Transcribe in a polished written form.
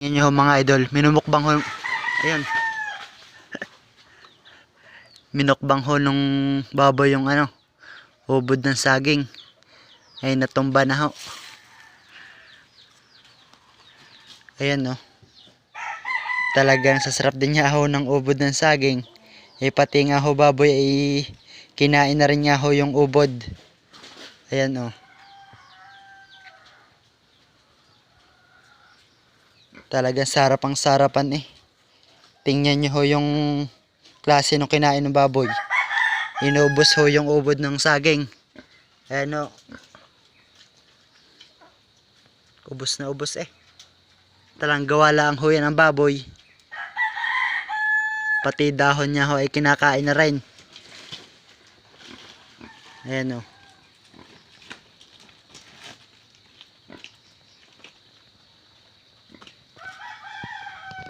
Tingnan nyo mga idol, minumukbang ho. Ayan. Minukbang ho nung baboy yung ano, ubod ng saging. Ay natumba na ho. Ayan no. Talagang sasarap din niya ho ng ubod ng saging. Eh pati nga ho baboy ay kinain na rin nga ho yung ubod. Ayan o. Talagang sarap ang sarapan eh. Tingnan nyo ho yung klase ng kinain ng baboy. Inubos ho yung ubod ng saging. Ayan o. Ubos na ubos eh. Talang gawa lang ho yan ang baboy. Pati dahon niya ho ay kinakain na rin. Ayan o.